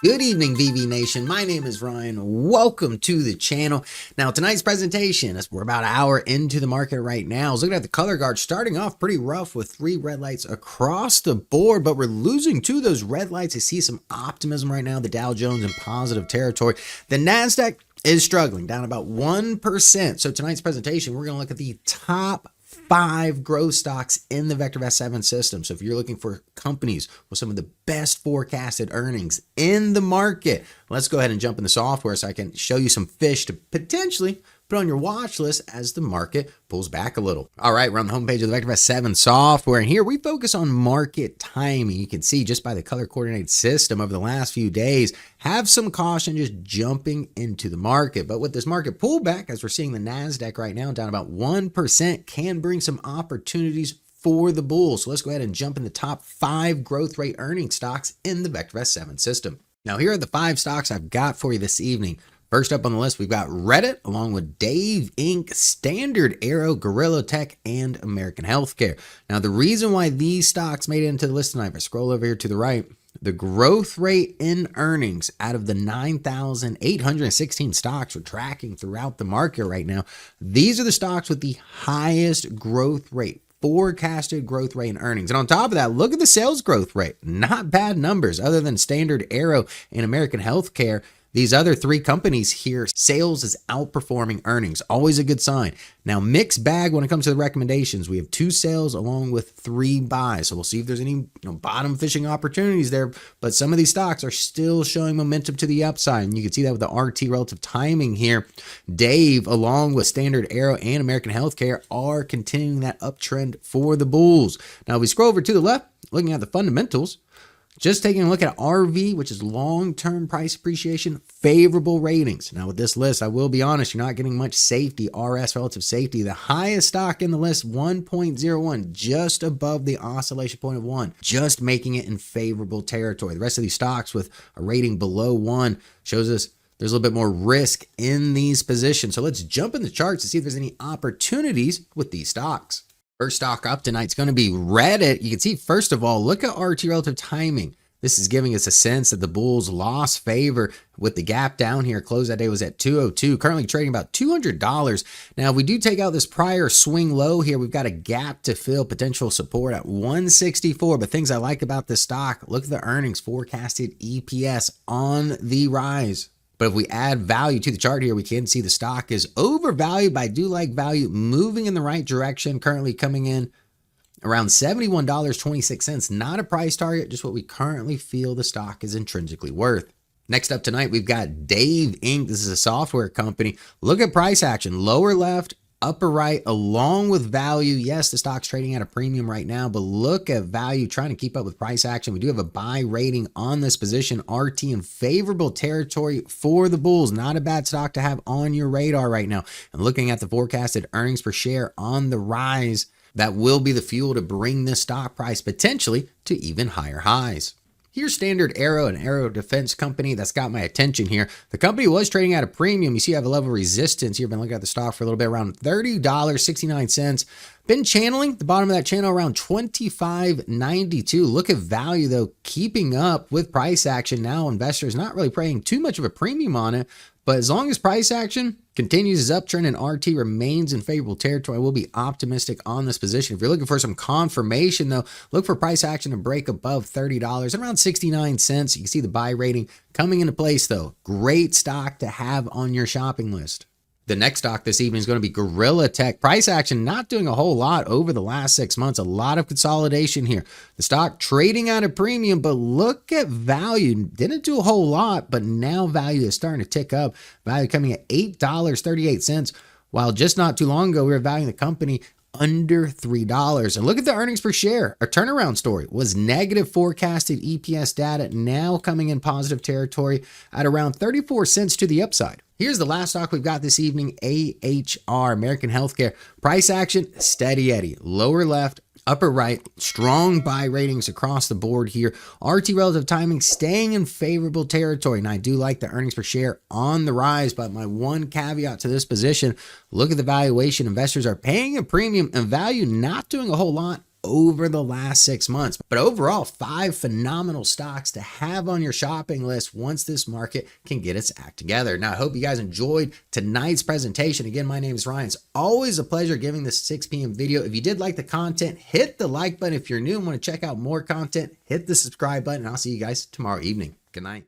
Good evening, VV Nation. My name is Ryan. Welcome to the channel. Now, tonight's presentation, as we're about an hour into the market right now, is looking at the color guard starting off pretty rough with 3 red lights across the board, but we're losing 2 of those red lights. I see some optimism right now. The Dow Jones in positive territory. The NASDAQ is struggling, down about 1%. So tonight's presentation, we're going to look at the top 5 growth stocks in the VectorVest 7 system. So if you're looking for companies with some of the best forecasted earnings in the market, let's go ahead and jump in the software so I can show you some fish to potentially put on your watch list as the market pulls back a little. All right, we're on the homepage of the VectorVest 7 software, and here we focus on market timing. You can see just by the color coordinated system over the last few days, have some caution just jumping into the market. But with this market pullback, as we're seeing the NASDAQ right now down about 1%, can bring some opportunities for the bulls. So let's go ahead and jump in the top 5 growth rate earning stocks in the VectorVest 7 system. Now, here are the 5 stocks I've got for you this evening. First up on the list, we've got Reddit, along with Dave Inc., Standard Aero, Gorilla Tech, and American Healthcare. Now, the reason why these stocks made it into the list tonight, if I scroll over here to the right, the growth rate in earnings out of the 9,816 stocks we're tracking throughout the market right now, these are the stocks with the highest growth rate. Forecasted growth rate in earnings. And on top of that, look at the sales growth rate. Not bad numbers other than Standard Aero and American Healthcare. These other 3 companies here, sales is outperforming earnings. Always a good sign. Now, mixed bag when it comes to the recommendations. We have 2 sales along with 3 buys. So we'll see if there's any bottom fishing opportunities there. But some of these stocks are still showing momentum to the upside. And you can see that with the RT relative timing here. Dave, along with Standard Aero and American Healthcare, are continuing that uptrend for the bulls. Now, if we scroll over to the left, looking at the fundamentals, just taking a look at RV, which is long-term price appreciation, favorable ratings. Now with this list, I will be honest, you're not getting much safety, RS relative safety. The highest stock in the list, 1.01, just above the oscillation point of 1, just making it in favorable territory. The rest of these stocks with a rating below 1 shows us there's a little bit more risk in these positions. So let's jump in the charts to see if there's any opportunities with these stocks. First stock up tonight is going to be Reddit. You can see, first of all, look at RT relative timing. This is giving us a sense that the bulls lost favor with the gap down here. Close that day was at 202, currently trading about $200. Now, if we do take out this prior swing low here, we've got a gap to fill, potential support at 164. But things I like about this stock, look at the earnings, forecasted EPS on the rise. But if we add value to the chart here, we can see the stock is overvalued, but I do like value moving in the right direction, currently coming in around $71.26. Not a price target, just what we currently feel the stock is intrinsically worth. Next up tonight, we've got Dave Inc. This is a software company. Look at price action, lower left, upper right, along with value. Yes, the stock's trading at a premium right now, but look at value trying to keep up with price action. We do have a buy rating on this position, RT in favorable territory for the bulls. Not a bad stock to have on your radar right now. And looking at the forecasted earnings per share on the rise, that will be the fuel to bring this stock price potentially to even higher highs. Here's Standard Aero, an aero defense company that's got my attention here. The company was trading at a premium. You see I have a level of resistance here. Been looking at the stock for a little bit, around $30.69. Been channeling the bottom of that channel around $25.92. Look at value though, keeping up with price action. Now investors not really paying too much of a premium on it, but as long as price action continues its uptrend and RT remains in favorable territory, I will be optimistic on this position. If you're looking for some confirmation though, look for price action to break above $30 and around 69 cents. You can see the buy rating coming into place though. Great stock to have on your shopping list. The next stock this evening is going to be Gorilla Tech. Price action not doing a whole lot over the last 6 months. A lot of consolidation here. The stock trading at a premium, but look at value. Didn't do a whole lot, but now value is starting to tick up. Value coming at $8.38, while just not too long ago we were valuing the company under $3. And look at the earnings per share. A turnaround story. Was negative forecasted EPS data, now coming in positive territory at around 34 cents to the upside. Here's the last stock we've got this evening, AHR, American Healthcare. Price action, steady Eddie. Lower left, upper right, strong buy ratings across the board here. RT relative timing staying in favorable territory. And I do like the earnings per share on the rise, but my one caveat to this position, look at the valuation. Investors are paying a premium and value not doing a whole lot over the last 6 months. But overall, 5 phenomenal stocks to have on your shopping list once this market can get its act together. Now, I hope you guys enjoyed tonight's presentation. Again, my name is Ryan. It's always a pleasure giving this 6 p.m. video. If you did like the content, hit the like button. If you're new and want to check out more content, hit the subscribe button. And I'll see you guys tomorrow evening. Good night.